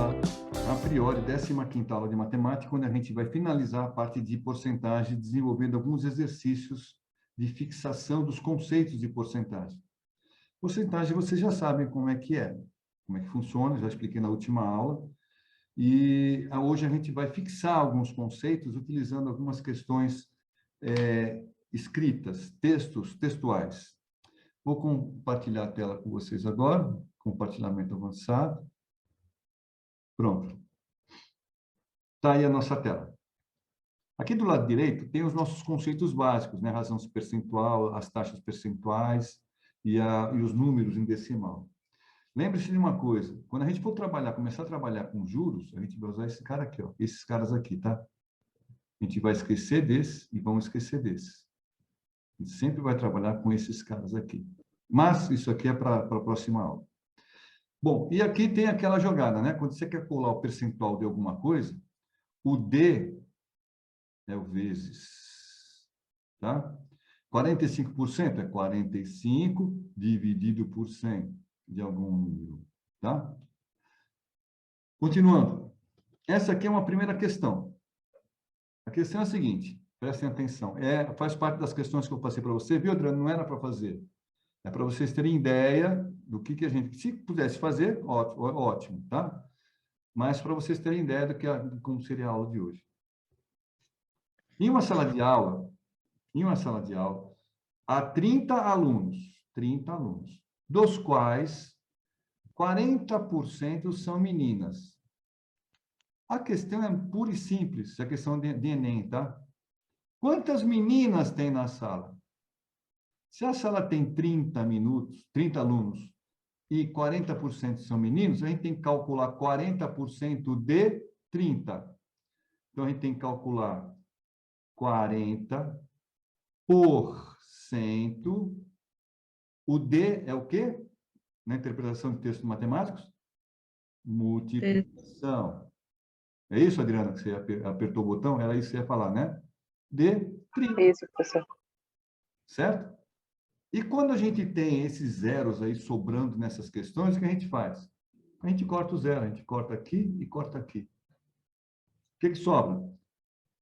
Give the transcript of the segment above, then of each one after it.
a priori, 15ª aula de matemática, onde a gente vai finalizar a parte de porcentagem, desenvolvendo alguns exercícios de fixação dos conceitos de porcentagem. Porcentagem, vocês já sabem como é que funciona, já expliquei na última aula. E hoje a gente vai fixar alguns conceitos utilizando algumas questões escritas, textuais. Vou compartilhar a tela com vocês agora, compartilhamento avançado. Pronto. Está aí a nossa tela. Aqui do lado direito tem os nossos conceitos básicos, né? Razão percentual, as taxas percentuais e os números em decimal. Lembre-se de uma coisa, quando a gente for começar a trabalhar com juros, a gente vai usar esse cara aqui, ó, esses caras aqui, tá? A gente vai esquecer desse e vamos esquecer desse. A gente sempre vai trabalhar com esses caras aqui. Mas isso aqui é para a próxima aula. Bom, e aqui tem aquela jogada, né? Quando você quer colar o percentual de alguma coisa, o D é o vezes, tá? 45% é 45 dividido por 100 de algum número, tá? Continuando. Essa aqui é uma primeira questão. A questão é a seguinte, prestem atenção. Faz parte das questões que eu passei para você, viu, Adriano? Não era para fazer. É para vocês terem ideia do que a gente... Se pudesse fazer, ótimo, tá? Mas para vocês terem ideia de como seria a aula de hoje. Em uma sala de aula, há 30 alunos, dos quais 40% são meninas. A questão é pura e simples, é questão de Enem, tá? Quantas meninas tem na sala? Se a sala tem 30 alunos, e 40% são meninos, a gente tem que calcular 40% de 30. Então, a gente tem que calcular 40%. O D é o quê? Na interpretação de textos matemáticos? Multiplicação. É isso, Adriana, que você apertou o botão? Era isso que você ia falar, né? De 30. Isso, professor. Certo? E quando a gente tem esses zeros aí sobrando nessas questões, o que a gente faz? A gente corta o zero, a gente corta aqui e corta aqui. O que sobra?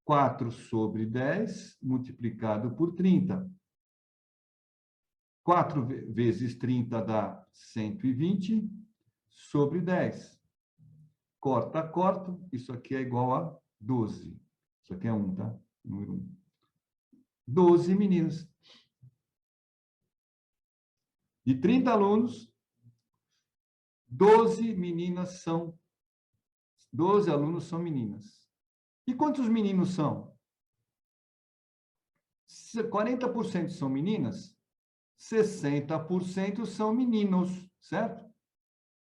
4 sobre 10 multiplicado por 30. 4 vezes 30 dá 120 sobre 10. Corta, isso aqui é igual a 12. Isso aqui é 1, tá? Número 1. 12 meninas. De 30 alunos, 12 alunos são meninas. E quantos meninos são? 40% são meninas, 60% são meninos, certo?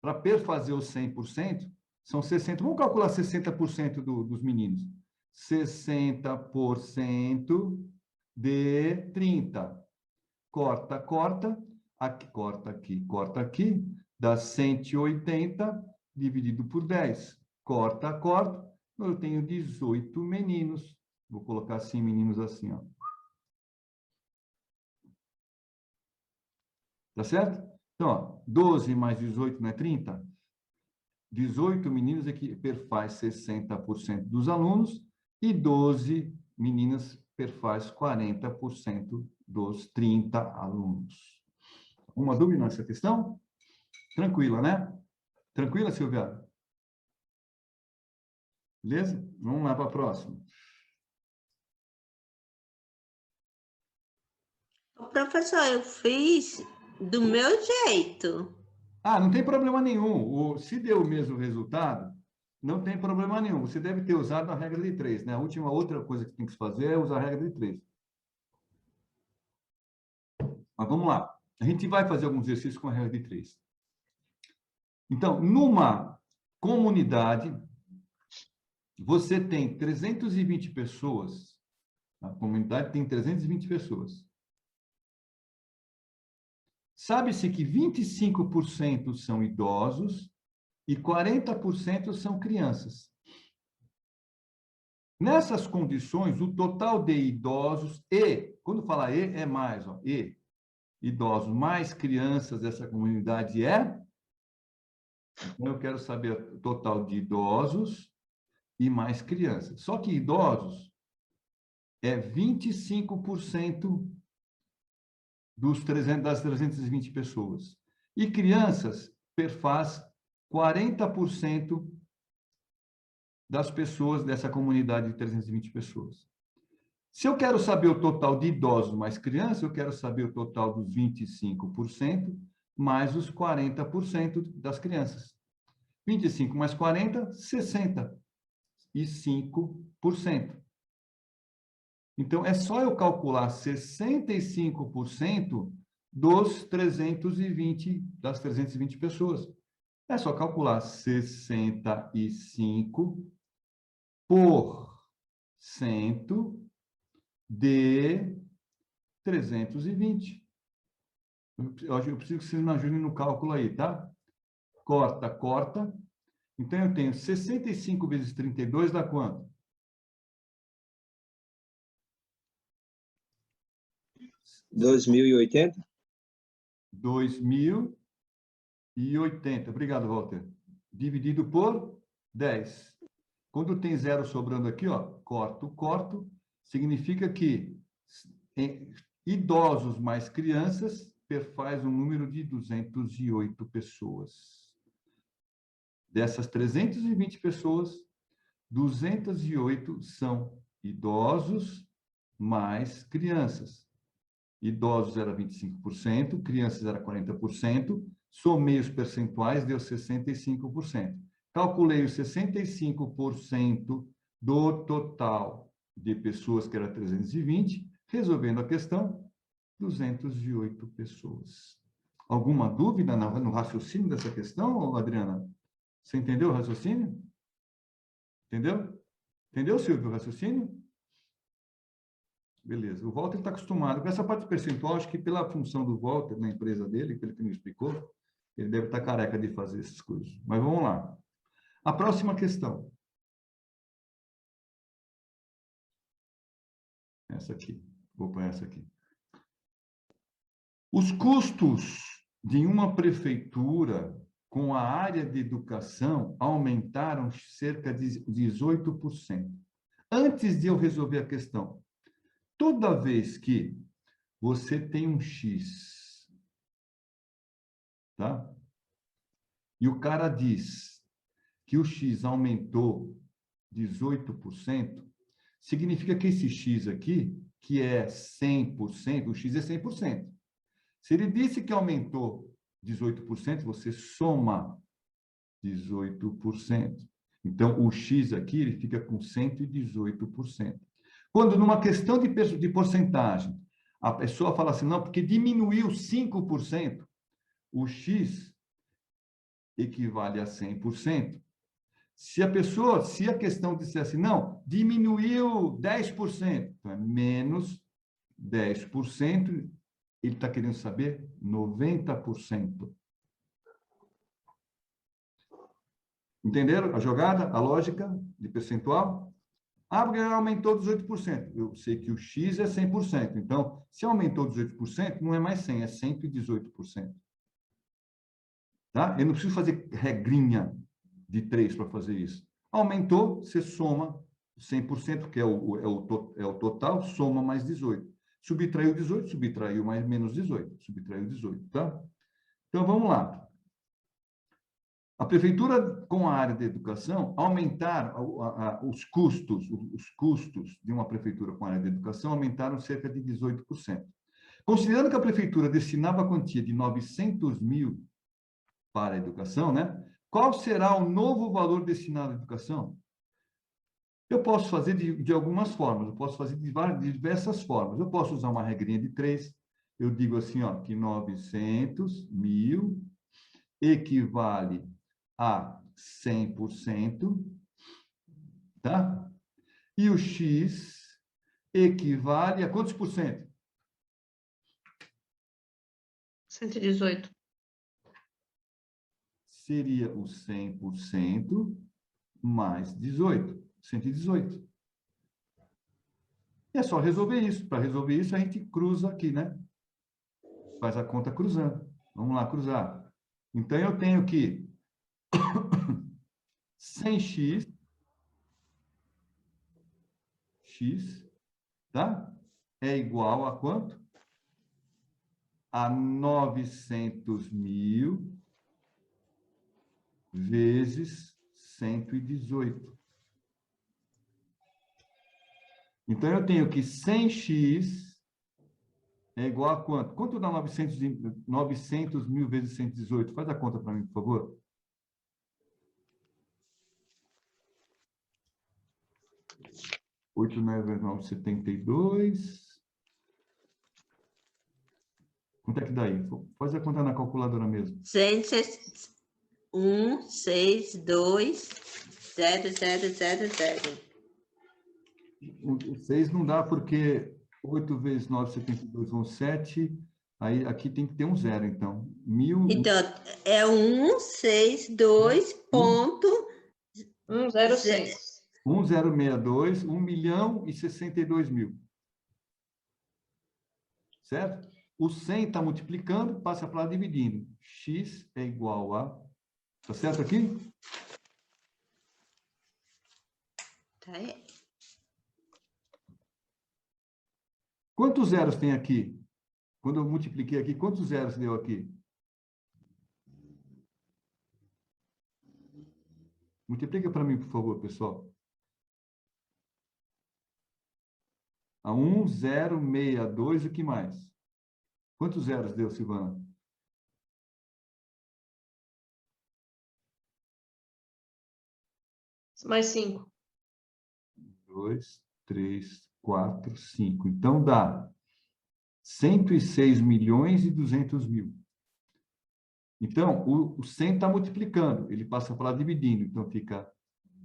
Para perfazer os 100%, são 60%. Vamos calcular 60% dos meninos. 60% de 30. Corta. Aqui, corta aqui. Dá 180 dividido por 10. Corta. Eu tenho 18 meninos. Vou colocar assim, meninos assim, ó. Tá certo? Então, ó, 12 mais 18 não é 30? 18 meninos é que perfaz 60% dos alunos e 12 meninas perfaz 40% dos 30 alunos. Uma dúvida nessa questão? Tranquila, né? Tranquila, Silvia? Beleza? Vamos lá para a próxima. Professor, eu fiz do meu jeito. Ah, não tem problema nenhum. Se deu o mesmo resultado, não tem problema nenhum. Você deve ter usado a regra de 3, né? A outra coisa que tem que se fazer é usar a regra de 3. Mas vamos lá. A gente vai fazer alguns exercícios com a regra de 3. Então, numa comunidade, você tem 320 pessoas. A comunidade tem 320 pessoas. Sabe-se que 25% são idosos e 40% são crianças. Nessas condições, o total de idosos quando fala é mais, ó, idosos mais crianças dessa comunidade é Então, eu quero saber o total de idosos e mais crianças. Só que idosos é 25% das 320 pessoas. E crianças perfaz 40% das pessoas dessa comunidade de 320 pessoas. Se eu quero saber o total de idosos mais crianças, eu quero saber o total dos 25% mais os 40% das crianças. 25 mais 40, 65%. Então, é só eu calcular 65% das 320 pessoas. É só calcular 65% de 320. Eu preciso que vocês me ajudem no cálculo aí, tá? Corta, corta. Então, eu tenho 65 vezes 32 dá quanto? 2080? 2080. Obrigado, Walter. Dividido por 10. Quando tem zero sobrando aqui, ó, corto, corto, significa que idosos mais crianças perfaz um número de 208 pessoas. Dessas 320 pessoas, 208 são idosos mais crianças. Idosos era 25%, crianças era 40%, somei os percentuais, deu 65%. Calculei os 65% do total de pessoas, que era 320, resolvendo a questão, 208 pessoas. Alguma dúvida no raciocínio dessa questão, Adriana? Você entendeu o raciocínio? Entendeu? Entendeu, Silvio, o raciocínio? Beleza. O Walter está acostumado com essa parte percentual, acho que pela função do Walter na empresa dele, pelo que me explicou, ele deve estar careca de fazer essas coisas. Mas vamos lá. A próxima questão. Essa aqui. Vou pôr essa aqui. Os custos de uma prefeitura com a área de educação aumentaram cerca de 18%. Antes de eu resolver a questão, toda vez que você tem um X, tá? E o cara diz que o X aumentou 18%, significa que esse X aqui, que é 100%, o X é 100%. Se ele disse que aumentou 18%, você soma 18%. Então, o X aqui, ele fica com 118%. Quando numa questão de porcentagem, a pessoa fala assim, não, porque diminuiu 5%, o X equivale a 100%. Se a questão dissesse, não, diminuiu 10%, então é menos 10%, ele está querendo saber 90%. Entenderam a jogada, a lógica de percentual? Ah, porque aumentou 18%. Eu sei que o X é 100%. Então, se aumentou 18%, não é mais 100, é 118%. Tá? Eu não preciso fazer regrinha de 3 para fazer isso. Aumentou, você soma 100%, que é o total, soma mais 18. Subtraiu 18, subtraiu mais menos 18. Subtraiu 18, tá? Então, vamos lá. A prefeitura, com a área de educação, aumentar os custos de uma prefeitura com a área de educação aumentaram cerca de 18%. Considerando que a prefeitura destinava a quantia de 900 mil para a educação, né? Qual será o novo valor destinado à educação? Eu posso fazer de algumas formas, eu posso fazer de diversas formas. Eu posso usar uma regrinha de 3. Eu digo assim, ó, que 900 mil equivale a 100%, tá? E o X equivale a quantos por cento? 118. Seria o 100% mais 18, 118. E é só resolver isso. Para resolver isso, a gente cruza aqui, né? Faz a conta cruzando. Vamos lá, cruzar. Então, eu tenho que 100x, tá? É igual a quanto? A 900.000 vezes 118. Então, eu tenho que 100x é igual a quanto? Quanto dá 900.000 vezes 118? Faz a conta para mim, por favor. 8, 9, 9, 72. Quanto é que dá aí? Faz a conta na calculadora mesmo. 162,000. 6 não dá porque 8 vezes 9, 72 vão 7. Aí aqui tem que ter um zero, então. 1.000. Então, é 162,006. 1062. 1.062.000. Certo? O 100 está multiplicando, passa para lá dividindo. X é igual a... Tá certo aqui? Tá aí. Quantos zeros tem aqui? Quando eu multipliquei aqui, quantos zeros deu aqui? Multiplica para mim, por favor, pessoal. A 1062, o que mais? Quantos zeros deu, Silvana? Mais 5. 2, 3, 4, 5. Então, dá 106.200.000. Então, o 100 está multiplicando, ele passa para lá dividindo. Então, fica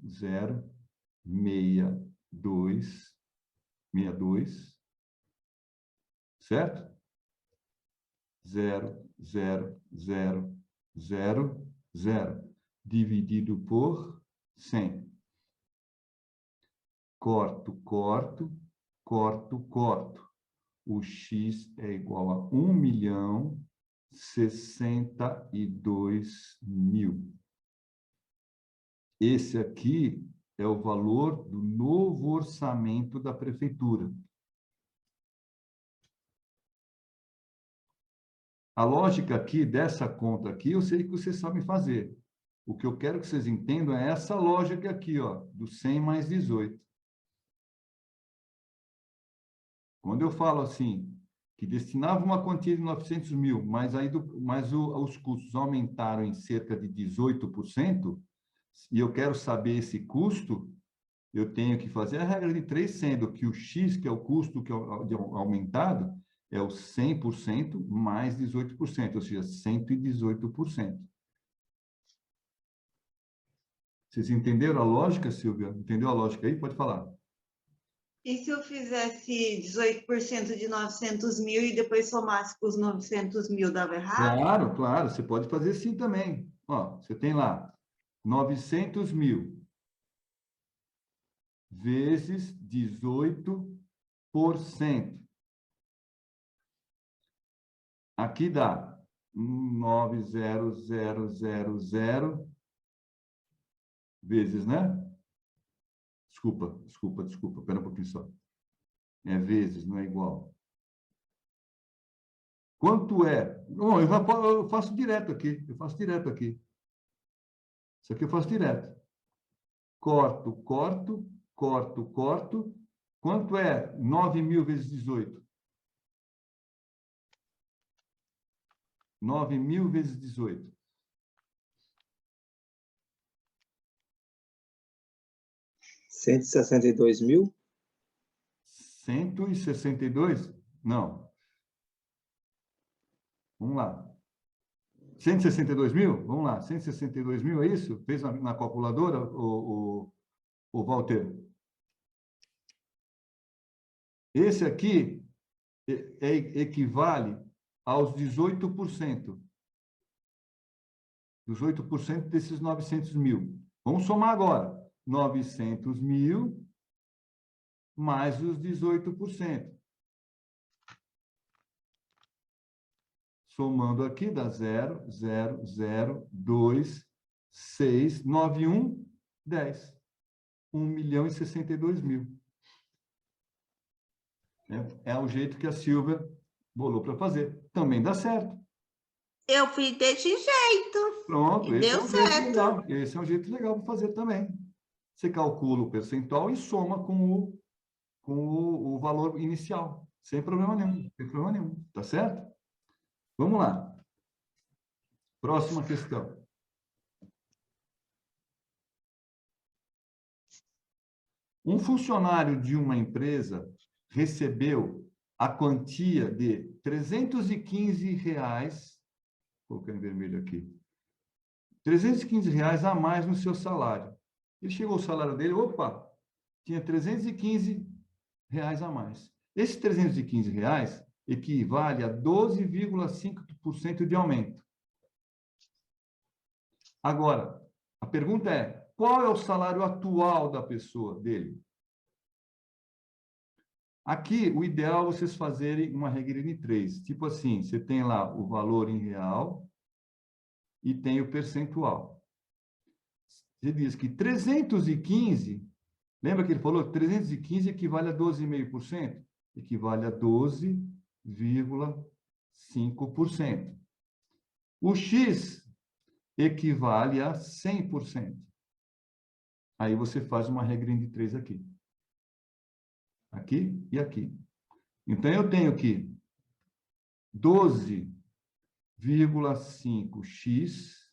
0,62, 62, certo? 0,0000, dividido por 100. Corto, corto, corto, corto. O x é igual a 1.062.000. Esse aqui é o valor do novo orçamento da prefeitura. A lógica aqui, dessa conta aqui, eu sei que vocês sabem fazer. O que eu quero que vocês entendam é essa lógica aqui, ó, do 100 mais 18. Quando eu falo assim, que destinava uma quantia de 900.000, mas aí os custos aumentaram em cerca de 18%, e eu quero saber esse custo, eu tenho que fazer a regra de 3, sendo que o X, que é o custo que é aumentado, é o 100% mais 18%, ou seja, 118%. Vocês entenderam a lógica, Silvia? Entendeu a lógica aí? Pode falar. E se eu fizesse 18% de 900.000 e depois somasse com os 900.000, dava errado? Claro, claro, você pode fazer assim também. Ó, você tem lá 900.000 vezes 18%. Aqui dá 90000 vezes, né? Desculpa, espera um pouquinho só. É vezes, não é igual. Quanto é? Bom, eu faço direto aqui. Isso aqui eu faço direto. Corto, corto, corto, corto. Quanto é 9.000 vezes 18? 9.000 vezes 18. 162.000? 162? Não. Vamos lá. 162.000? Vamos lá. 162.000, é isso? Fez na calculadora, o Walter? Esse aqui equivale aos 18%. 18% desses 900.000. Vamos somar agora. 900.000 mais os 18%. Somando aqui dá 0,0027. 691, 10. 1.062.000. É o jeito que a Silvia bolou para fazer. Também dá certo. Eu fiz desse jeito. Pronto, E esse é deu um jeito certo. legal. Esse é um jeito legal para fazer também. Você calcula o percentual e soma com o valor inicial. Sem problema nenhum. Sem problema nenhum. Tá certo? Vamos lá. Próxima questão. Um funcionário de uma empresa recebeu a quantia de R$ 315, vou colocar em vermelho aqui, R$ 315 a mais no seu salário. Ele chegou ao salário dele, opa, tinha R$ 315 a mais. Esses R$ 315 equivale a 12,5% de aumento. Agora, a pergunta é, qual é o salário atual da pessoa, dele? Aqui, o ideal é vocês fazerem uma regrinha de 3. Tipo assim, você tem lá o valor em real e tem o percentual. Você diz que 315, lembra que ele falou que 315 equivale a 12,5%? Equivale a 12,5%. O X equivale a 100%. Aí você faz uma regrinha de 3 aqui. Aqui e aqui. Então, eu tenho que 12,5x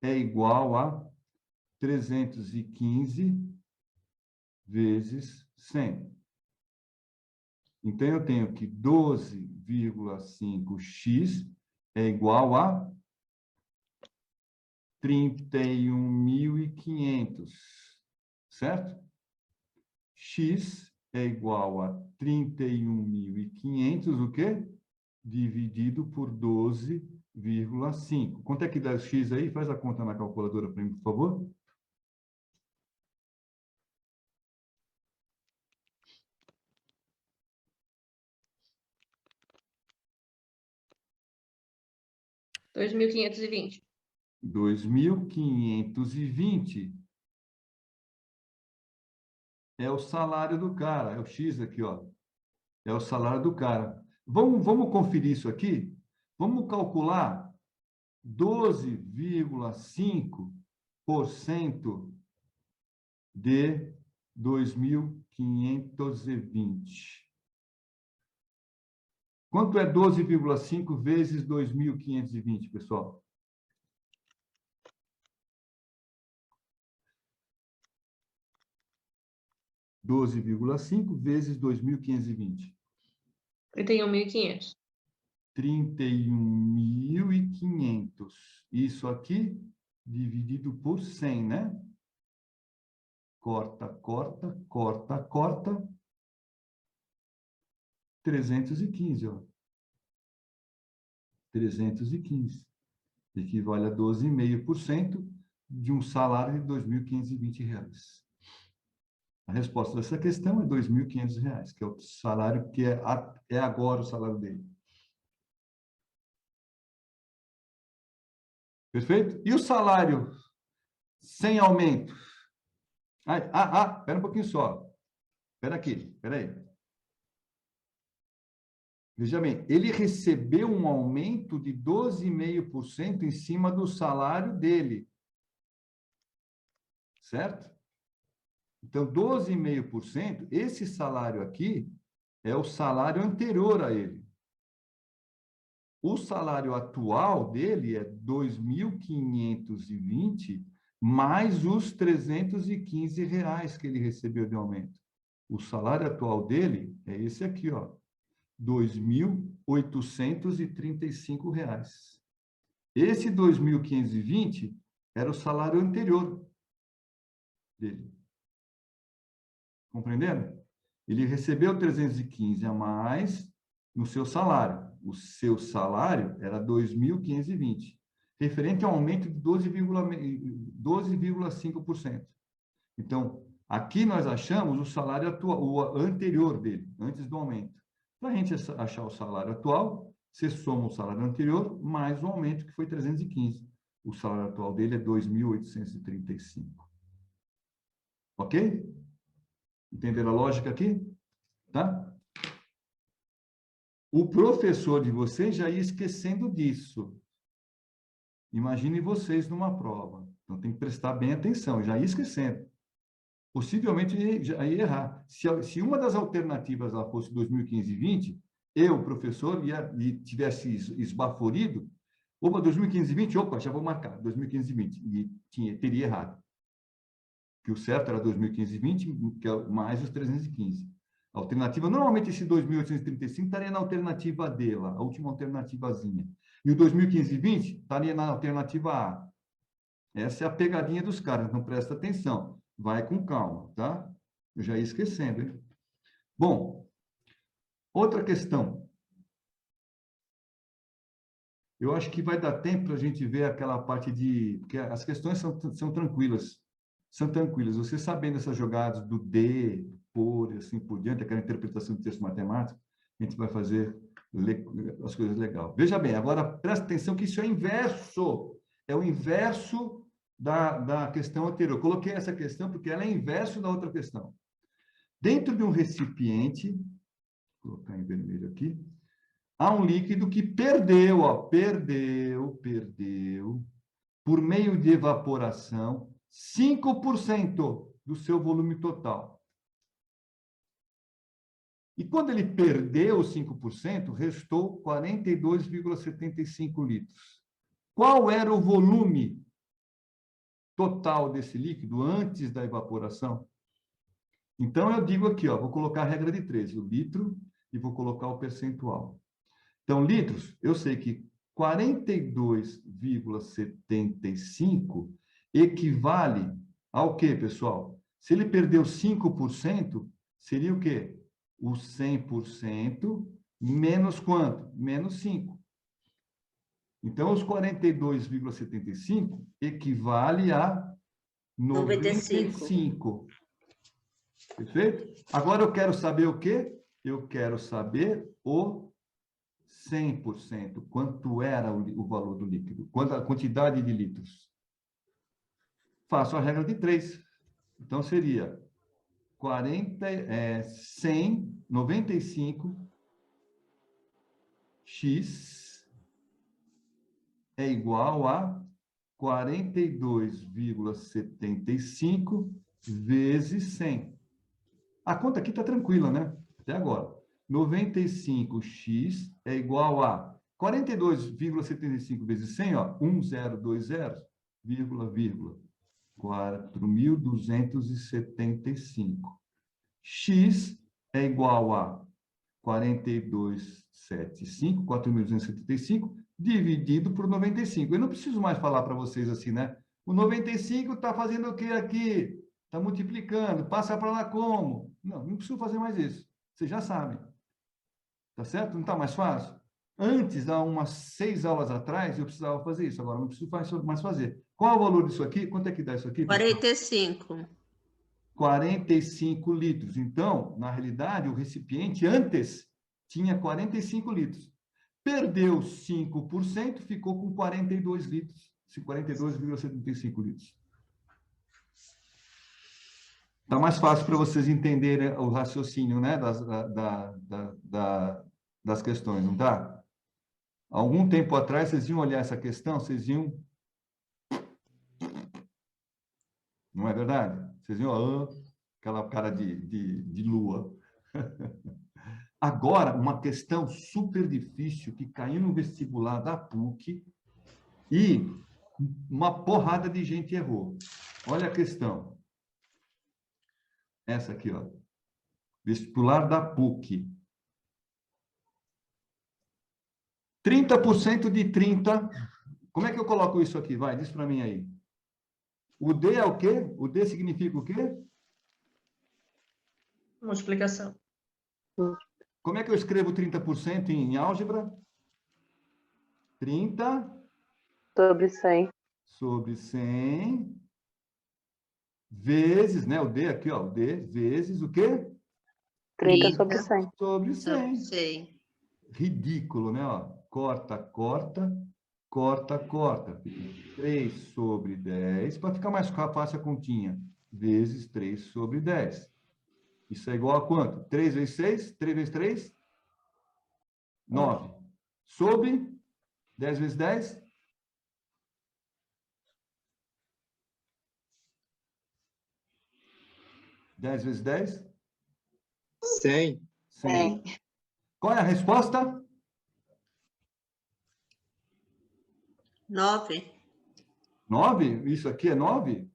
é igual a 315 vezes 100. Então, eu tenho que 12,5x é igual a 31.500, certo? X é igual a 31.500, o quê? Dividido por 12,5. Quanto é que dá o X aí? Faz a conta na calculadora para mim, por favor. R$ 2.520. 2.520 é o salário do cara. É o X aqui, ó. É o salário do cara. Vamos conferir isso aqui? Vamos calcular 12,5% de 2.520. Quanto é 12,5 vezes 2.520, pessoal? R$ 12,5 vezes 2.520. 31.500. 31.500. Isso aqui dividido por 100, né? Corta, corta, corta, corta. 315, ó. 315. Equivale a 12,5% de um salário de R$ 2.520. A resposta dessa questão é R$ 2.500, que é o salário que é agora o salário dele. Perfeito? E o salário sem aumento? Espera um pouquinho só. Espera aí. Veja bem, ele recebeu um aumento de 12,5% em cima do salário dele. Certo? Então, 12,5%, esse salário aqui é o salário anterior a ele. O salário atual dele é 2.520 mais os R$ 315 que ele recebeu de aumento. O salário atual dele é esse aqui, ó, R$ 2.835. Esse 2.520 era o salário anterior dele. Compreendendo? Ele recebeu 315 a mais no seu salário. O seu salário era 2.520, referente ao aumento de 12,5%. Então, aqui nós achamos o salário atual, o anterior dele, antes do aumento. Para a gente achar o salário atual, você soma o salário anterior mais o aumento, que foi 315. o salário atual dele é 2.835. Ok? Entenderam a lógica aqui? Tá? O professor de vocês já ia esquecendo disso. Imagine vocês numa prova. Então, tem que prestar bem atenção. Já ia esquecendo. Possivelmente já ia errar. Se uma das alternativas lá fosse 2015 e 20, eu, professor, tivesse esbaforido, opa, 2015 e 20, opa, já vou marcar, 2015 e 20. E teria errado. Que o certo era 2015 e 20, que é mais os 315. A alternativa, normalmente esse 2.835 estaria na alternativa D, lá, a última alternativazinha. E o 2015 e 20 estaria na alternativa A. Essa é a pegadinha dos caras, então presta atenção. Vai com calma, tá? Eu já ia esquecendo, hein? Bom, outra questão. Eu acho que vai dar tempo para a gente ver aquela parte de... Porque as questões são tranquilas. São tranquilas. Você sabendo essas jogadas do D, por, e assim por diante, aquela interpretação do texto matemático, a gente vai fazer as coisas legais. Veja bem, agora presta atenção que isso é inverso. É o inverso da questão anterior. Eu coloquei essa questão porque ela é inverso da outra questão. Dentro de um recipiente, vou colocar em vermelho aqui, há um líquido que perdeu, por meio de evaporação, 5% do seu volume total. E quando ele perdeu 5%, restou 42,75 litros. Qual era o volume total desse líquido antes da evaporação? Então, eu digo aqui, ó, vou colocar a regra de 3, o litro, e vou colocar o percentual. Então, litros, eu sei que 42,75 equivale ao quê, pessoal? Se ele perdeu 5%, seria o quê? O 100% menos quanto? Menos 5. Então, os 42,75 equivale a 95. Perfeito? Agora eu quero saber o quê? Eu quero saber o 100%. Quanto era o valor do líquido? Quanto a quantidade de litros? Faço a regra de 3. Então, seria 95x é igual a 42,75 vezes 100. A conta aqui está tranquila, né? Até agora. 95x é igual a 42,75 vezes 100, ó, 1020, vírgula, 4.275. X é igual a 42,75, 4.275, dividido por 95. Eu não preciso mais falar para vocês assim, né? O 95 está fazendo o que aqui? Está multiplicando. Passa para lá como? Não preciso fazer mais isso. Vocês já sabem. Tá certo? Não está mais fácil? Antes, há umas 6 aulas atrás, eu precisava fazer isso. Agora, não preciso mais fazer. Qual é o valor disso aqui? Quanto é que dá isso aqui? 45. 45 litros. Então, na realidade, o recipiente antes tinha 45 litros. Perdeu 5%, ficou com 42 litros. 42,75 litros. Está mais fácil para vocês entenderem o raciocínio, né, das questões, não está? Algum tempo atrás, vocês iam olhar essa questão, vocês iam... Não é verdade? Vocês iam... aquela cara de lua. Agora, uma questão super difícil que caiu no vestibular da PUC e uma porrada de gente errou. Olha a questão. Essa aqui, ó. Vestibular da PUC. 30% de 30. Como é que eu coloco isso aqui? Vai, diz para mim aí. O D é o quê? O D significa o quê? Multiplicação. Como é que eu escrevo 30% em álgebra? 30 sobre 100. Sobre 100 vezes, né? O D aqui, ó. O D vezes o quê? 30 sobre 100. Sobre 100. Sei. Ridículo, né? Ó, corta, corta. corta, corta. Fica 3 sobre 10, para ficar mais fácil a continha, vezes 3 sobre 10. Isso é igual a quanto? 3 vezes 6? 3 vezes 3? 9. Sobre 10 vezes 10? 10 vezes 10? 100. 100. Qual é a resposta? 9. 9? Isso aqui é 9?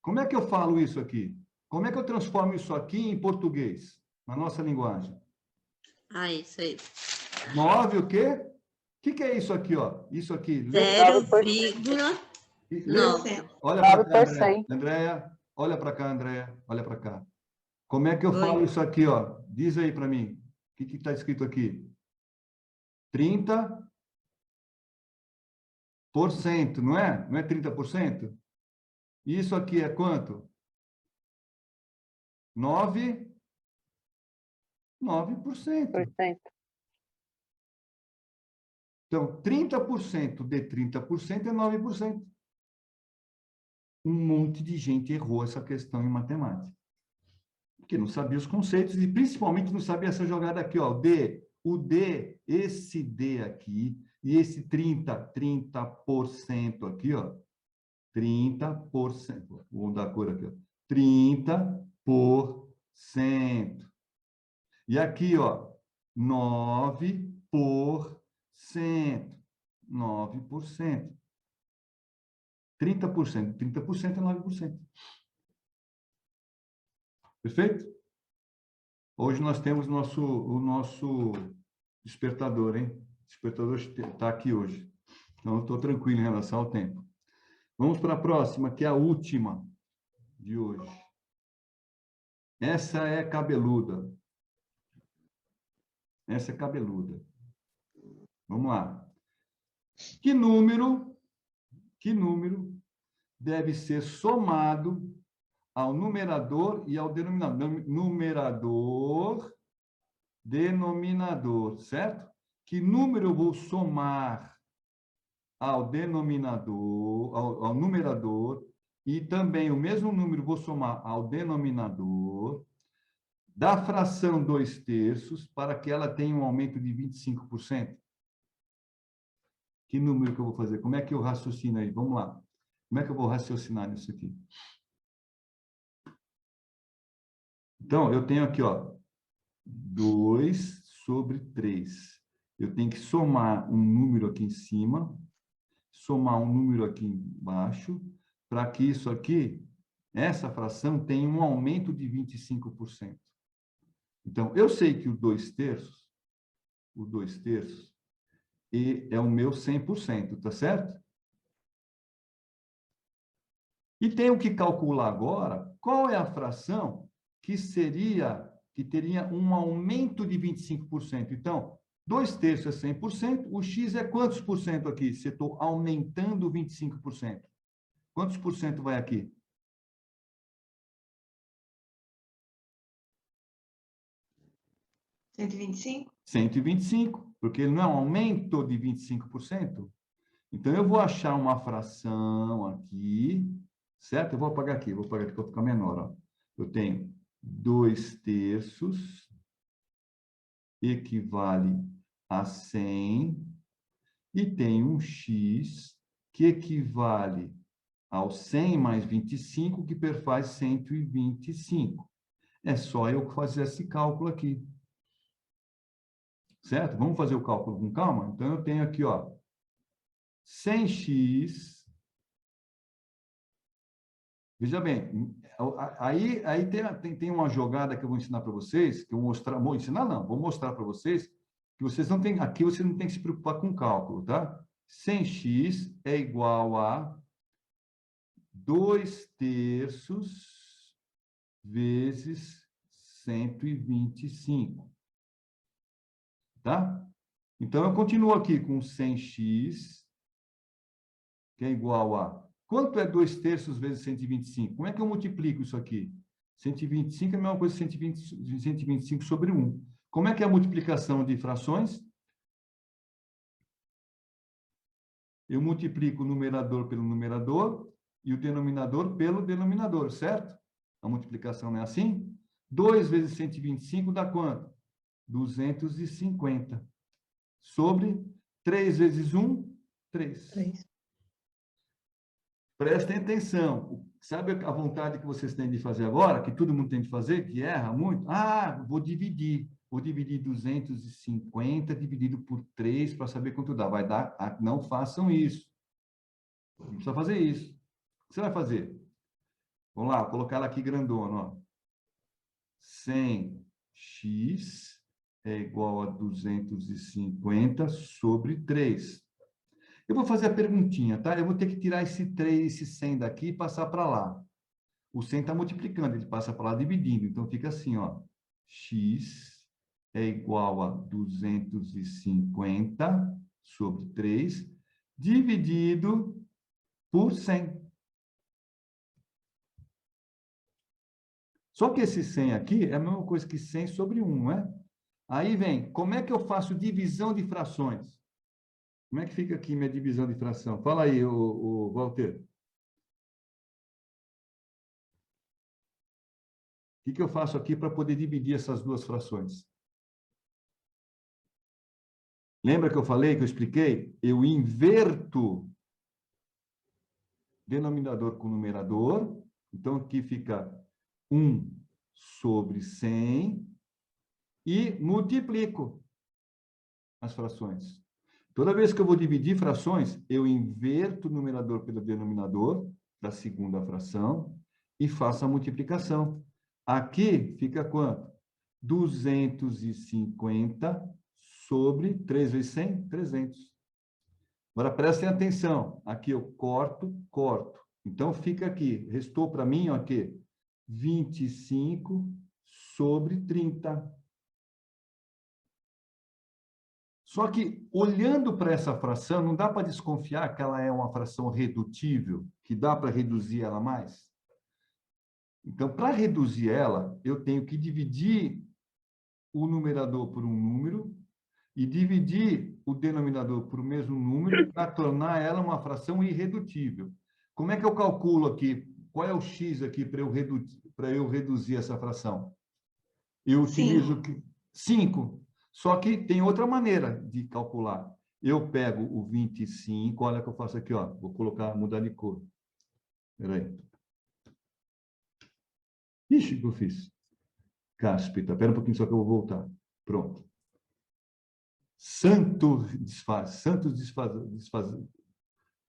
Como é que eu falo isso aqui? Como é que eu transformo isso aqui em português, na nossa linguagem? Ah, isso aí. 9 o quê? O que é isso aqui, ó? Isso aqui. 0,9. Olha para cá, 9%. Andréia. Olha para cá, Andréia. Olha para cá. Como é que eu Oi. falo isso aqui, ó? Diz aí para mim. O que está escrito aqui? 30%, não é? Não é 30%? Isso aqui é quanto? 9%. Então, 30% de 30% é 9%. Um monte de gente errou essa questão em matemática. Porque não sabia os conceitos e principalmente não sabia essa jogada aqui, ó. O D, esse D aqui e esse 30% aqui, ó. 30%. Vou dar a cor aqui, ó. 30%. E aqui, ó, 9%. 9%. 30%. 30% é 9%. Perfeito? Hoje nós temos o nosso despertador, hein? O despertador está aqui hoje. Então, eu estou tranquilo em relação ao tempo. Vamos para a próxima, que é a última de hoje. Essa é cabeluda. Essa é cabeluda. Vamos lá. Que número deve ser somado ao numerador e ao denominador? Numerador, denominador, certo? Que número eu vou somar ao denominador, ao numerador, e também o mesmo número vou somar ao denominador da fração 2/3 para que ela tenha um aumento de 25%? Que número que eu vou fazer? Como é que eu raciocino aí? Vamos lá. Como é que eu vou raciocinar nisso aqui? Então, eu tenho aqui, ó, 2 sobre 3. Eu tenho que somar um número aqui em cima, somar um número aqui embaixo, para que isso aqui, essa fração, tenha um aumento de 25%. Então, eu sei que o 2/3 é o meu 100%, tá certo? E tenho que calcular agora qual é a fração que teria um aumento de 25%. Então, 2/3 é 100%, o x é quantos por cento aqui? Se eu estou aumentando 25%. Quantos por cento vai aqui? 125? 125, porque ele não é um aumento de 25%. Então, eu vou achar uma fração aqui, certo? Eu vou apagar aqui para ficar menor. Ó. Eu tenho 2/3 equivale a 100 e tem um x que equivale ao 100 mais 25, que perfaz 125. É só eu fazer esse cálculo aqui. Certo? Vamos fazer o cálculo com calma? Então, eu tenho aqui, ó, 100x. Veja bem, aí tem uma jogada que eu vou ensinar para vocês, que eu vou ensinar não, vou mostrar para vocês, que vocês não tem, aqui você não tem que se preocupar com cálculo, tá? 100x é igual a 2/3 vezes 125. Tá? Então, eu continuo aqui com 100x, que é igual a... Quanto é 2/3 vezes 125? Como é que eu multiplico isso aqui? 125 é a mesma coisa que 125 sobre 1. Como é que é a multiplicação de frações? Eu multiplico o numerador pelo numerador e o denominador pelo denominador, certo? A multiplicação não é assim? 2 vezes 125 dá quanto? 250. Sobre 3 vezes 1, 3. 3. Prestem atenção. Sabe a vontade que vocês têm de fazer agora, que todo mundo tem de fazer, que erra muito? Ah, vou dividir. Vou dividir 250 dividido por 3 para saber quanto dá. Vai dar? Ah, não façam isso. Não precisa fazer isso. O que você vai fazer? Vamos lá, vou colocar ela aqui grandona. Ó. 100x é igual a 250 sobre 3. Eu vou fazer a perguntinha, tá? Eu vou ter que tirar esse 3, esse 100 daqui e passar para lá. O 100 está multiplicando, ele passa para lá dividindo. Então, fica assim, ó. X é igual a 250 sobre 3, dividido por 100. Só que esse 100 aqui é a mesma coisa que 100 sobre 1, não é? Aí vem, como é que eu faço divisão de frações? Como é que fica aqui minha divisão de fração? Fala aí, o Walter. O que eu faço aqui para poder dividir essas duas frações? Lembra que eu falei, que eu expliquei? Eu inverto denominador com numerador. Então, aqui fica 1 sobre 100 e multiplico as frações. Toda vez que eu vou dividir frações, eu inverto o numerador pelo denominador da segunda fração e faço a multiplicação. Aqui fica quanto? 250 sobre 3 vezes 100, 300. Agora, prestem atenção. Aqui eu corto. Então, fica aqui. Restou para mim, ó, aqui, 25 sobre 30. Só que, olhando para essa fração, não dá para desconfiar que ela é uma fração redutível, que dá para reduzir ela mais? Então, para reduzir ela, eu tenho que dividir o numerador por um número e dividir o denominador por o mesmo número para tornar ela uma fração irredutível. Como é que eu calculo aqui? Qual é o x aqui para eu reduzir essa fração? Eu utilizo 5. Só que tem outra maneira de calcular. Eu pego o 25, olha o que eu faço aqui, ó. Vou colocar, mudar de cor. Espera aí. Ixi, o que eu fiz? Cáspita. Espera um pouquinho só que eu vou voltar. Pronto. Santos desfaz.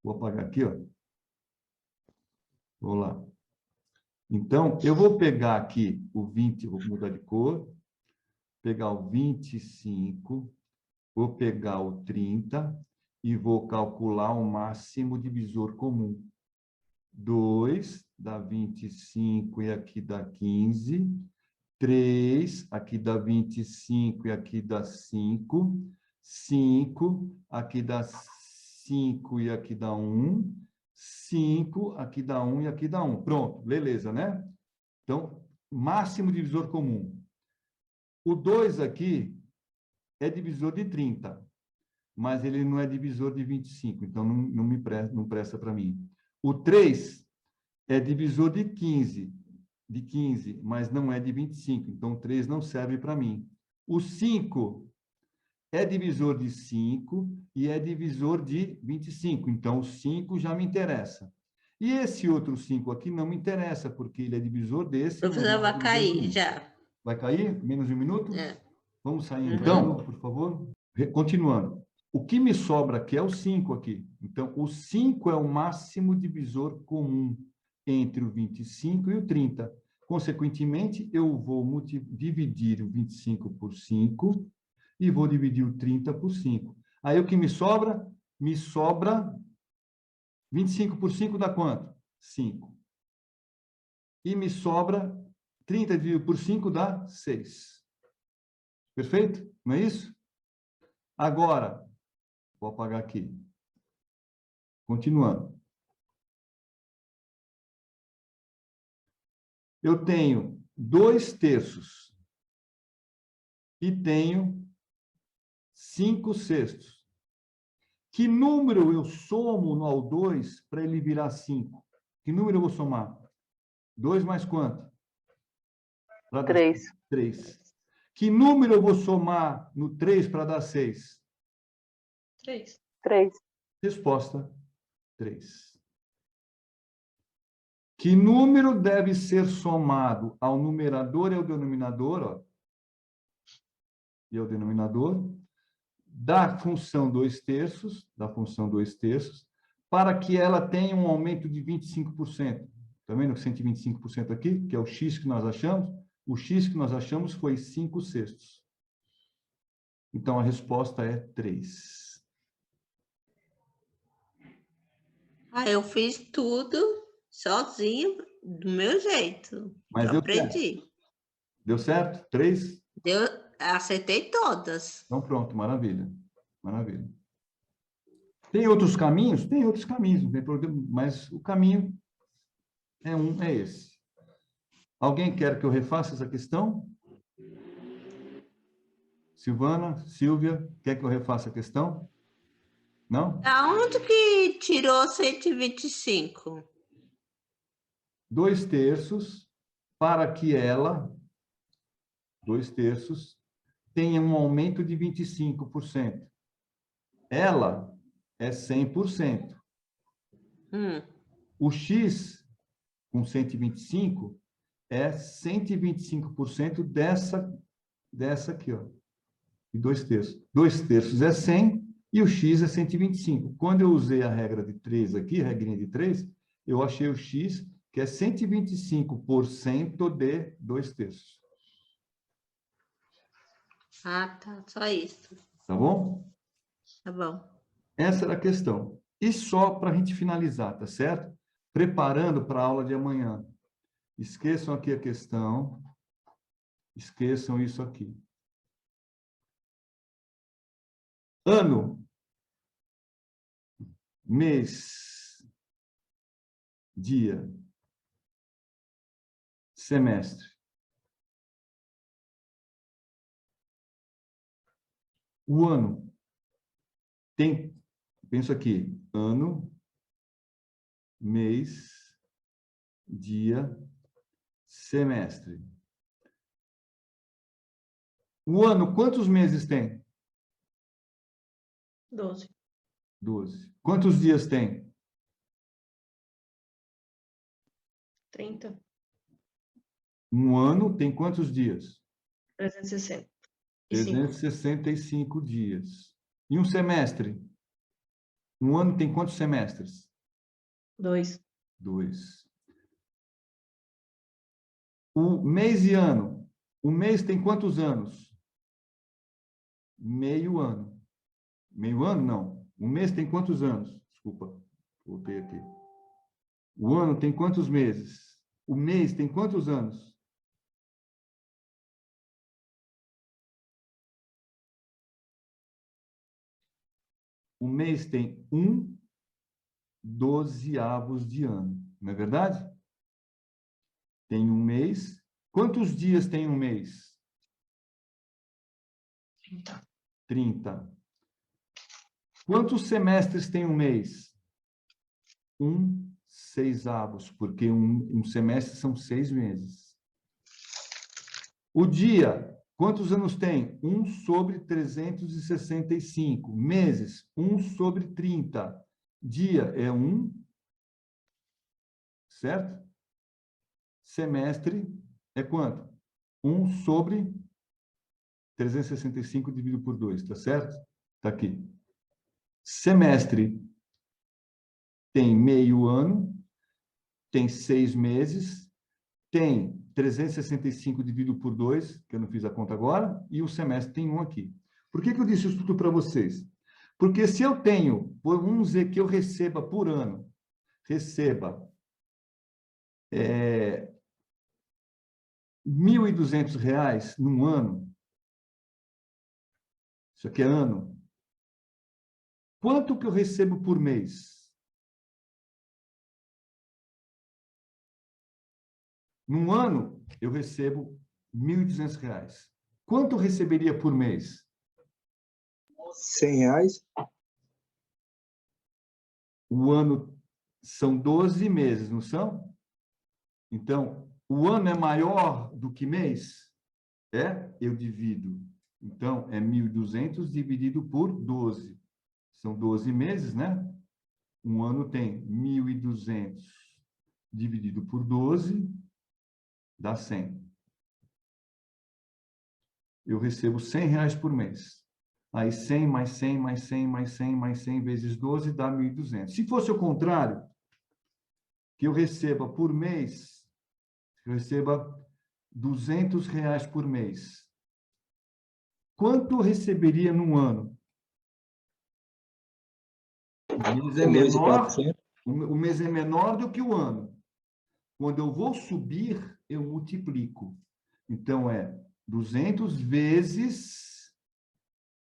Vou apagar aqui, ó. Vou lá. Então, eu vou pegar aqui o 20, vou mudar de cor. Pegar o 25, vou pegar o 30 e vou calcular o máximo divisor comum. 2 dá 25 e aqui dá 15. 3, aqui dá 25 e aqui dá 5. 5, aqui dá 5 e aqui dá 1. 5, aqui dá 1 e aqui dá 1. Pronto, beleza, né? Então, máximo divisor comum. O 2 aqui é divisor de 30, mas ele não é divisor de 25, então não presta para mim. O 3 é divisor de 15, mas não é de 25, então o 3 não serve para mim. O 5 é divisor de 5 e é divisor de 25, então o 5 já me interessa. E esse outro 5 aqui não me interessa, porque ele é divisor desse. O professor vai cair já. Vai cair? Menos de um minuto? É. Vamos sair então, por favor? Continuando. O que me sobra aqui é o 5 aqui. Então, o 5 é o máximo divisor comum entre o 25 e o 30. Consequentemente, eu vou dividir o 25 por 5 e vou dividir o 30 por 5. Aí, o que me sobra? Me sobra 25 por 5 dá quanto? 5. E me sobra 30 dividido por 5 dá 6. Perfeito? Não é isso? Agora, vou apagar aqui. Continuando. Eu tenho 2/3 e tenho 5/6. Que número eu somo ao 2 para ele virar 5? Que número eu vou somar? 2 mais quanto? 3. 3. Que número eu vou somar no 3 para dar 6? 3. 3. Resposta: 3. Que número deve ser somado ao numerador e ao denominador, ó, e ao denominador, da função 2/3, para que ela tenha um aumento de 25%. Está vendo 125% aqui, que é o x que nós achamos? O x que nós achamos foi 5/6. Então, a resposta é 3. Eu fiz tudo sozinho, do meu jeito. Mas Eu deu certo. aprendi. Deu certo? 3? Acertei todas. Então, pronto, maravilha. Maravilha. Tem outros caminhos? Tem outros caminhos, não tem problema, mas o caminho é esse. Alguém quer que eu refaça essa questão? Silvana, Silvia, quer que eu refaça a questão? Não? Aonde que tirou 125? 2/3 para que ela, 2/3, tenha um aumento de 25%. Ela é 100%. O X, com 125, é 125% dessa aqui, ó. E 2/3. 2/3 é 100 e o X é 125. Quando eu usei a regra de 3 aqui, a regrinha de 3, eu achei o X, que é 125% de 2/3. Ah, tá. Só isso. Tá bom? Tá bom. Essa era a questão. E só para a gente finalizar, tá certo? Preparando para a aula de amanhã. Esqueçam aqui a questão. Esqueçam isso aqui. Ano, mês, dia, semestre. O ano tem, penso aqui, ano, mês, dia, semestre. O ano, quantos meses tem? 12. 12. Quantos dias tem? 30. Um ano tem quantos dias? 360. 365 dias. E um semestre? Um ano tem quantos semestres? 2. 2. O mês e ano? O mês tem quantos anos? Meio ano. Meio ano, não. O mês tem quantos anos? Desculpa, voltei aqui. O ano tem quantos meses? O mês tem quantos anos? O mês tem 1/12 de ano, não é verdade? Tem um mês. Quantos dias tem um mês? 30. 30. Quantos semestres tem um mês? 1/6, porque um semestre são 6 meses. O dia, quantos anos tem? 1/365. Meses, 1/30. Dia é 1, certo? Semestre é quanto? 1/365 dividido por 2, tá certo? Tá aqui. Semestre tem meio ano, tem 6 meses, tem 365 dividido por 2, que eu não fiz a conta agora, e o semestre tem 1 aqui. Por que eu disse isso tudo para vocês? Porque se eu tenho, vamos dizer que eu receba por ano, R$1.200 num ano, isso aqui é ano, quanto que eu recebo por mês? Num ano, eu recebo R$1.200. Quanto eu receberia por mês? R$100. o ano são 12 meses, não são? Então, o ano é maior do que mês? Eu divido. Então, é 1.200 dividido por 12. São 12 meses, né? Um ano tem 1.200 dividido por 12, dá 100. Eu recebo R$100 por mês. Aí 100 mais 100 mais 100 mais 100 mais 100 vezes 12 dá 1.200. Se fosse o contrário, que eu receba por mês, eu receba R$200 por mês. Quanto eu receberia num ano? O mês é menor do que o ano. Quando eu vou subir, eu multiplico. Então, é 200 vezes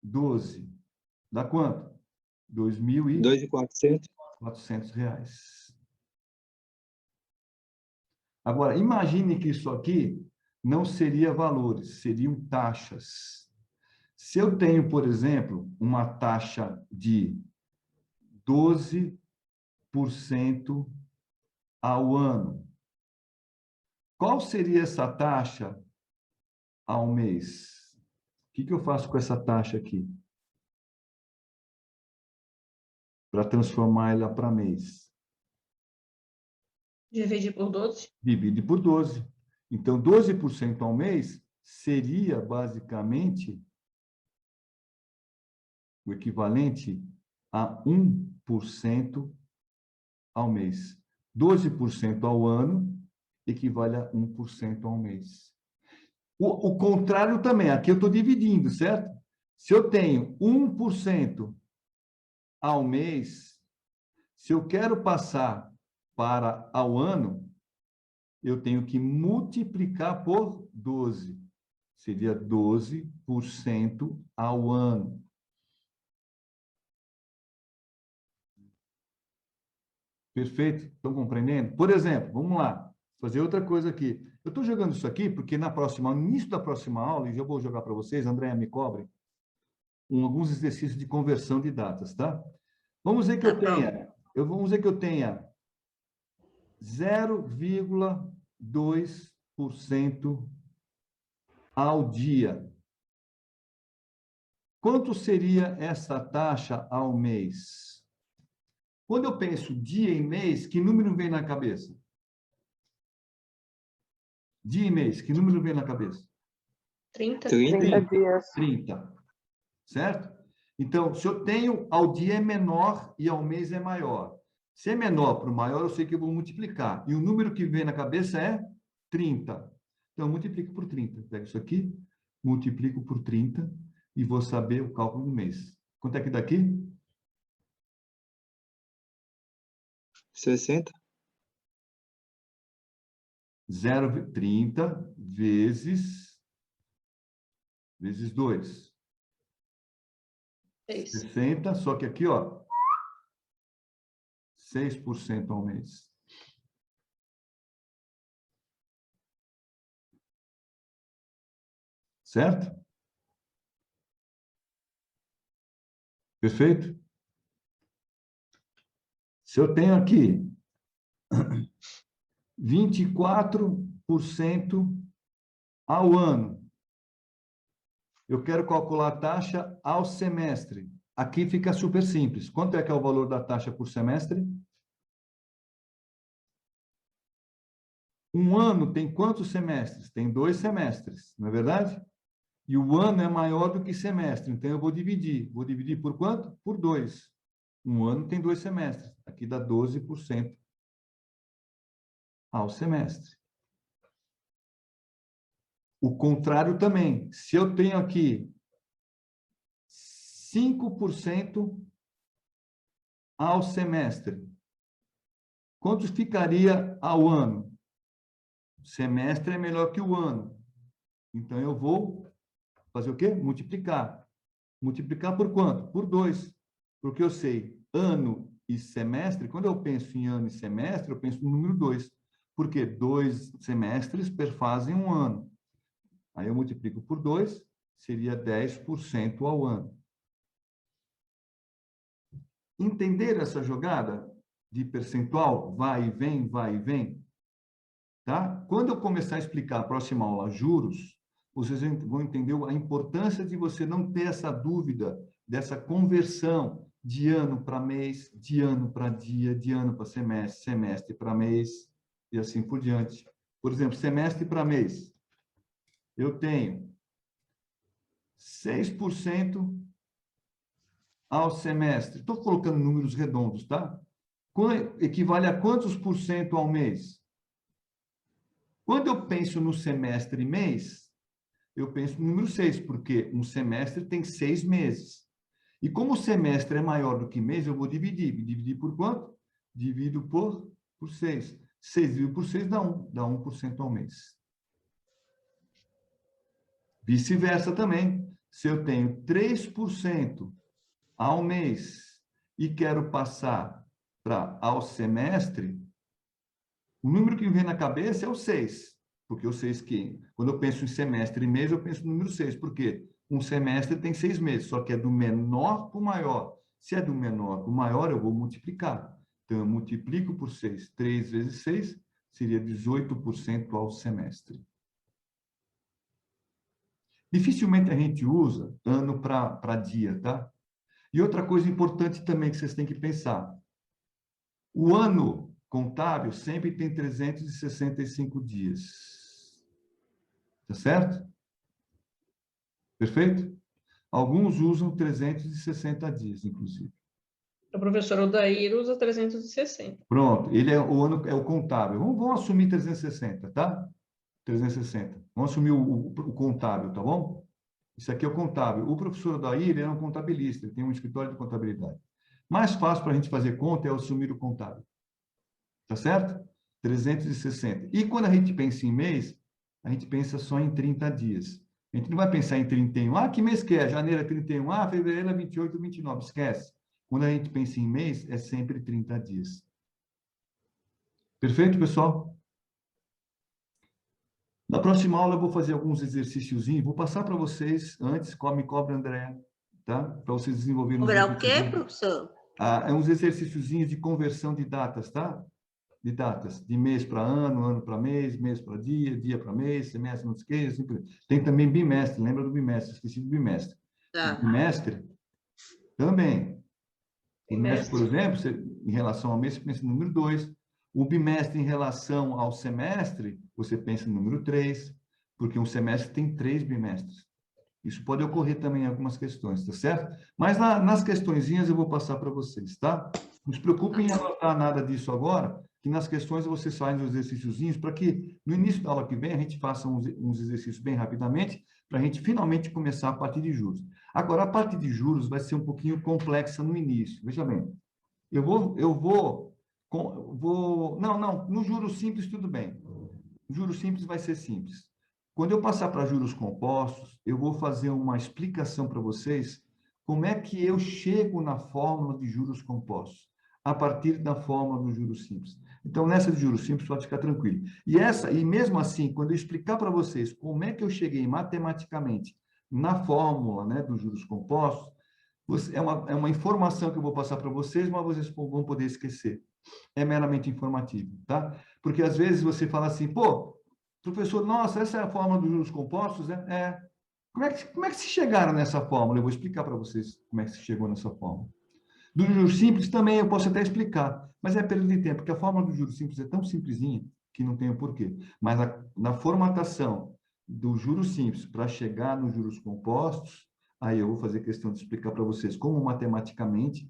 12. Dá quanto? R$2.400. R$400. Agora, imagine que isso aqui não seria valores, seriam taxas. Se eu tenho, por exemplo, uma taxa de 12% ao ano, qual seria essa taxa ao mês? O que eu faço com essa taxa aqui? Para transformar ela para mês. Dividir por 12. Divide por 12. Então, 12% ao mês seria, basicamente, o equivalente a 1% ao mês. 12% ao ano equivale a 1% ao mês. O contrário também, aqui eu estou dividindo, certo? Se eu tenho 1% ao mês, se eu quero passar para ao ano, eu tenho que multiplicar por 12. Seria 12% ao ano. Perfeito? Estão compreendendo? Por exemplo, vamos lá, fazer outra coisa aqui. Eu estou jogando isso aqui porque no início da próxima aula, e já vou jogar para vocês, Andréa, me cobre, alguns exercícios de conversão de datas, tá? Vamos dizer que vamos dizer que eu tenha 0,2% ao dia. Quanto seria essa taxa ao mês? Quando eu penso dia e mês, que número vem na cabeça? Dia e mês, que número vem na cabeça? 30. 30 dias. 30. Certo? Então, se eu tenho, ao dia é menor e ao mês é maior. Se é menor para o maior, eu sei que eu vou multiplicar. E o número que vem na cabeça é 30. Então, eu multiplico por 30. Pego isso aqui, multiplico por 30 e vou saber o cálculo do mês. Quanto é que dá aqui? 60. 0,30 vezes 2. 60, só que aqui, ó, 6% ao mês. Certo? Perfeito? Se eu tenho aqui 24% ao ano, eu quero calcular a taxa ao semestre. Aqui fica super simples. Quanto é que é o valor da taxa por semestre? Um ano tem quantos semestres? Tem 2 semestres, não é verdade? E o ano é maior do que semestre, então eu vou dividir. Vou dividir por quanto? Por 2. Um ano tem 2 semestres. Aqui dá 12% ao semestre. O contrário também. Se eu tenho aqui 5% ao semestre, quanto ficaria ao ano? O semestre é melhor que o ano. Então, eu vou fazer o quê? Multiplicar. Multiplicar por quanto? Por 2. Porque eu sei ano e semestre. Quando eu penso em ano e semestre, eu penso no número 2. Porque 2 semestres perfazem um ano. Aí eu multiplico por 2, seria 10% ao ano. Entenderam essa jogada? de percentual, vai e vem, vai e vem. Tá? Quando eu começar a explicar a próxima aula juros, vocês vão entender a importância de você não ter essa dúvida dessa conversão de ano para mês, de ano para dia, de ano para semestre, semestre para mês e assim por diante. Por exemplo, semestre para mês. Eu tenho 6% ao semestre. Estou colocando números redondos, tá? Equivale a quantos por cento ao mês? Quando eu penso no semestre e mês, eu penso no número 6, porque um semestre tem 6 meses. E como o semestre é maior do que mês, eu vou dividir. Dividir por quanto? Divido por 6. 6 dividido por 6 dá 1. Dá 1% ao mês. Vice-versa também. Se eu tenho 3% ao mês e quero passar para ao semestre, o número que me vem na cabeça é o 6. Porque eu sei que, quando eu penso em semestre e mês, eu penso no número 6. Por quê? Um semestre tem 6 meses, só que é do menor para o maior. Se é do menor para o maior, eu vou multiplicar. Então, eu multiplico por 6. 3 vezes 6 seria 18% ao semestre. Dificilmente a gente usa ano para dia, tá? E outra coisa importante também que vocês têm que pensar. O ano contábil sempre tem 365 dias. Tá certo? Perfeito? Alguns usam 360 dias, inclusive. O professor Odair usa 360. Pronto, o ano é o contábil. Vamos assumir 360, tá? 360. Vamos assumir o contábil, tá bom? Isso aqui é o contábil. O professor Odair, ele é um contabilista, ele tem um escritório de contabilidade. Mais fácil para a gente fazer conta é assumir o contábil. Tá certo? 360. E quando a gente pensa em mês, a gente pensa só em 30 dias. A gente não vai pensar em 31. Ah, que mês que é? Janeiro é 31. Ah, fevereiro é 28, 29. Esquece. Quando a gente pensa em mês, é sempre 30 dias. Perfeito, pessoal? Na próxima aula, eu vou fazer alguns exercíciozinhos. Vou passar para vocês, antes, me cobra, André, tá? Para vocês desenvolverem... Cobrar o quê, professor? É uns exercíciozinhos de conversão de datas, tá? De datas, de mês para ano, ano para mês, mês para dia, dia para mês, semestre, não esqueça. Assim, tem também bimestre, lembra do bimestre? Esqueci do bimestre. Tá. O bimestre também. O bimestre, por exemplo, em relação ao mês, você pensa no número 2. O bimestre, em relação ao semestre, você pensa no número 3, porque um semestre tem 3 bimestres. Isso pode ocorrer também em algumas questões, tá certo? Mas nas questõezinhas eu vou passar para vocês, tá? Não se preocupem em anotar nada disso agora, que nas questões vocês fazem os exercíciozinhos para que no início da aula que vem a gente faça uns exercícios bem rapidamente, para a gente finalmente começar a parte de juros. Agora, a parte de juros vai ser um pouquinho complexa no início. Veja bem, não, no juros simples tudo bem. O juros simples vai ser simples. Quando eu passar para juros compostos, eu vou fazer uma explicação para vocês como é que eu chego na fórmula de juros compostos, a partir da fórmula dos juros simples. Então, nessa de juros simples, pode ficar tranquilo. E mesmo assim, quando eu explicar para vocês como é que eu cheguei matematicamente na fórmula, né, dos juros compostos, é uma informação que eu vou passar para vocês, mas vocês vão poder esquecer. É meramente informativo, tá? Porque às vezes você fala assim, pô, professor, nossa, essa é a fórmula dos juros compostos, né? Como é que se chegaram nessa fórmula? Eu vou explicar para vocês como é que se chegou nessa fórmula. Do juros simples também eu posso até explicar, mas é perda de tempo, porque a fórmula do juros simples é tão simplesinha que não tem o porquê. Mas na formatação do juros simples para chegar nos juros compostos, aí eu vou fazer questão de explicar para vocês como matematicamente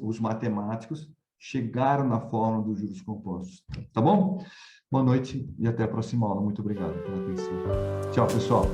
os matemáticos chegaram na fórmula dos juros compostos. Tá bom? Boa noite e até a próxima aula. Muito obrigado pela atenção. Tchau, pessoal.